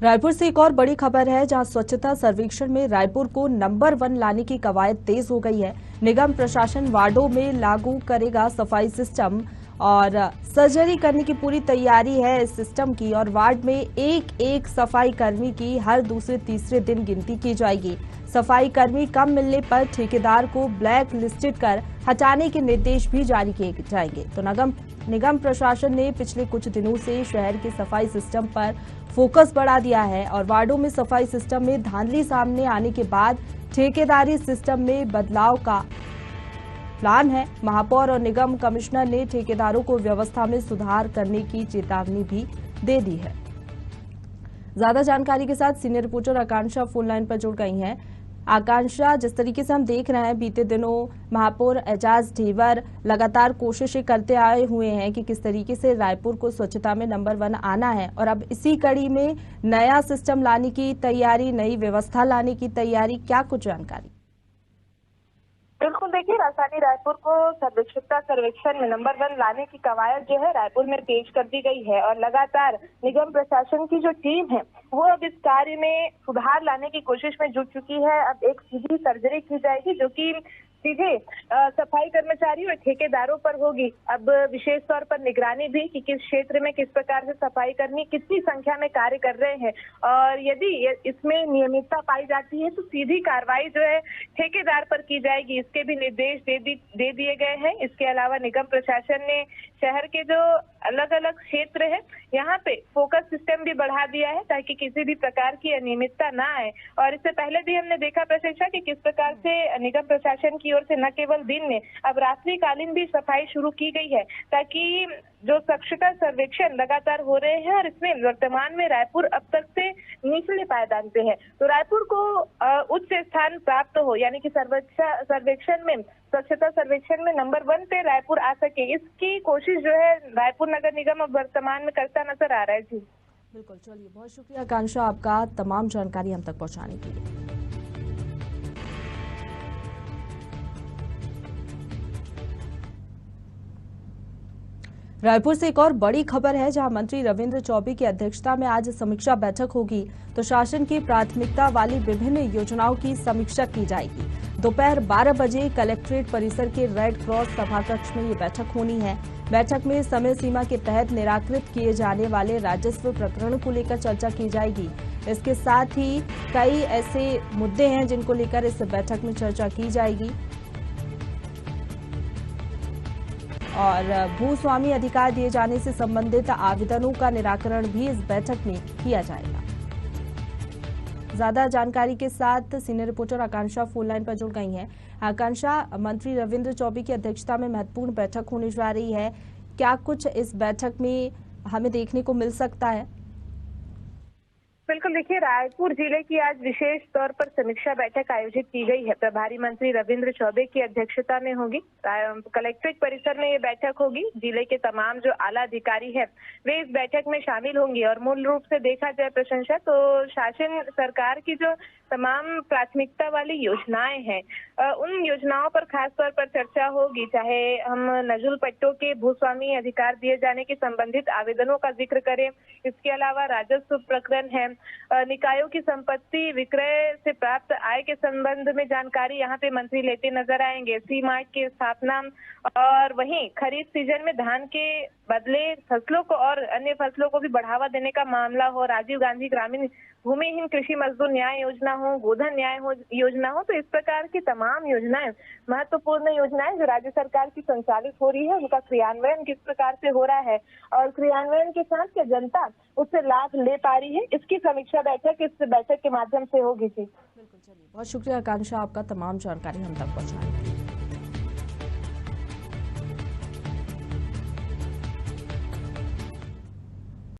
रायपुर से एक और बड़ी खबर है, जहां स्वच्छता सर्वेक्षण में रायपुर को नंबर 1 लाने की कवायद तेज हो गई है। निगम प्रशासन वार्डों में लागू करेगा सफाई सिस्टम और सर्जरी करने की पूरी तैयारी है इस सिस्टम की। और वार्ड में एक एक सफाई कर्मी की हर दूसरे तीसरे दिन गिनती की जाएगी। सफाई कर्मी कम मिलने पर ठेकेदार को ब्लैक लिस्टेड कर हटाने के निर्देश भी जारी किए जाएंगे। तो निगम प्रशासन ने पिछले कुछ दिनों से शहर के सफाई सिस्टम पर फोकस बढ़ा दिया है और वार्डों में सफाई सिस्टम में धांधली सामने आने के बाद ठेकेदारी सिस्टम में बदलाव का प्लान है। महापौर और निगम कमिश्नर ने ठेकेदारों को व्यवस्था में सुधार करने की चेतावनी भी दे दी है। ज्यादा जानकारी के साथ सीनियर रिपोर्टर आकांक्षा फोन लाइन पर जुड़ गई हैं। आकांक्षा, जिस तरीके से हम देख रहे हैं बीते दिनों महापौर एजाज ढेबर लगातार कोशिशें करते आए हुए हैं कि किस तरीके से रायपुर को स्वच्छता में नंबर 1 आना है, और अब इसी कड़ी में नया सिस्टम लाने की तैयारी, नई व्यवस्था लाने की तैयारी, क्या कुछ जानकारी? बिल्कुल, देखिए, राजधानी रायपुर को स्वच्छता सर्वेक्षण में नंबर 1 लाने की कवायद जो है रायपुर में तेज कर दी गई है और लगातार निगम प्रशासन की जो टीम है वो अब इस कार्य में सुधार लाने की कोशिश में जुट चुकी है। अब एक सीधी सर्जरी की जाएगी जो कि सीधे सफाई कर्मचारी और ठेकेदारों पर होगी। अब विशेष तौर पर निगरानी भी कि किस क्षेत्र में किस प्रकार से सफाई कर्मी कितनी संख्या में कार्य कर रहे हैं, और यदि इसमें नियमितता पाई जाती है तो सीधी कार्रवाई जो है ठेकेदार पर की जाएगी। इसके भी निर्देश दे दिए गए हैं। इसके अलावा निगम प्रशासन ने शहर के जो अलग अलग क्षेत्र है यहाँ पे फोकस सिस्टम भी बढ़ा दिया है ताकि किसी भी प्रकार की अनियमितता ना आए। और इससे पहले भी हमने देखा प्रशिक्षण कि किस प्रकार से निगम प्रशासन की ओर से न केवल दिन में अब रात्रिकालीन भी सफाई शुरू की गई है ताकि जो स्वच्छता सर्वेक्षण लगातार हो रहे हैं और इसमें वर्तमान में रायपुर अब तक से निचले पायदान पे है, तो रायपुर को उच्च स्थान प्राप्त हो, यानी कि सर्वेक्षण में स्वच्छता सर्वेक्षण में नंबर 1 पे रायपुर आ सके, इसकी कोशिश जो है रायपुर नगर निगम अब वर्तमान में करता नजर आ रहा है। जी बिल्कुल, चलिए, बहुत शुक्रिया आकांक्षा आपका तमाम जानकारी हम तक पहुंचाने के लिए। रायपुर से एक और बड़ी खबर है, जहां मंत्री रविंद्र चौबे की अध्यक्षता में आज समीक्षा बैठक होगी। तो शासन की प्राथमिकता वाली विभिन्न योजनाओं की समीक्षा की जाएगी। दोपहर 12 बजे कलेक्ट्रेट परिसर के रेड क्रॉस सभाकक्ष में ये बैठक होनी है। बैठक में समय सीमा के तहत निराकृत किए जाने वाले राजस्व प्रकरण को लेकर चर्चा की जाएगी। इसके साथ ही कई ऐसे मुद्दे हैं जिनको लेकर इस बैठक में चर्चा की जाएगी और भूस्वामी अधिकार दिए जाने से संबंधित आवेदनों का निराकरण भी इस बैठक में किया जाएगा। ज्यादा जानकारी के साथ सीनियर रिपोर्टर आकांक्षा फोन लाइन पर जुड़ गई हैं। आकांक्षा, मंत्री रविंद्र चौबे की अध्यक्षता में महत्वपूर्ण बैठक होने जा रही है, क्या कुछ इस बैठक में हमें देखने को मिल सकता है? बिल्कुल, देखिए, रायपुर जिले की आज विशेष तौर पर समीक्षा बैठक आयोजित की गई है। प्रभारी मंत्री रविंद्र चौबे की अध्यक्षता में होगी। कलेक्ट्रेट परिसर में ये बैठक होगी। जिले के तमाम जो आला अधिकारी है वे इस बैठक में शामिल होंगे और मूल रूप से देखा जाए प्रशंसा तो शासन सरकार की जो तमाम प्राथमिकता वाली योजनाएं हैं उन योजनाओं पर खास तौर पर चर्चा होगी। चाहे हम नजुल पट्टों के भूस्वामी अधिकार दिए जाने के संबंधित आवेदनों का जिक्र करें, इसके अलावा राजस्व प्रकरण है, निकायों की संपत्ति विक्रय से प्राप्त आय के संबंध में जानकारी यहाँ पे मंत्री लेते नजर आएंगे, सी मार्ट की स्थापना, और वहीं खरीफ सीजन में धान के बदले फसलों को और अन्य फसलों को भी बढ़ावा देने का मामला हो, राजीव गांधी ग्रामीण भूमिहीन कृषि मजदूर न्याय योजना हो, गोधन न्याय योजना हो, तो इस प्रकार की तमाम योजनाएं, महत्वपूर्ण योजनाएं जो राज्य सरकार की संचालित हो रही है, उनका क्रियान्वयन किस प्रकार से हो रहा है और क्रियान्वयन के साथ क्या जनता उससे लाभ ले पा रही है, इसकी समीक्षा बैठक इस बैठक के माध्यम से होगी। जी बिल्कुल, चलिए, बहुत शुक्रिया आकांक्षा आपका तमाम जानकारी हम तक पहुंचाने के लिए।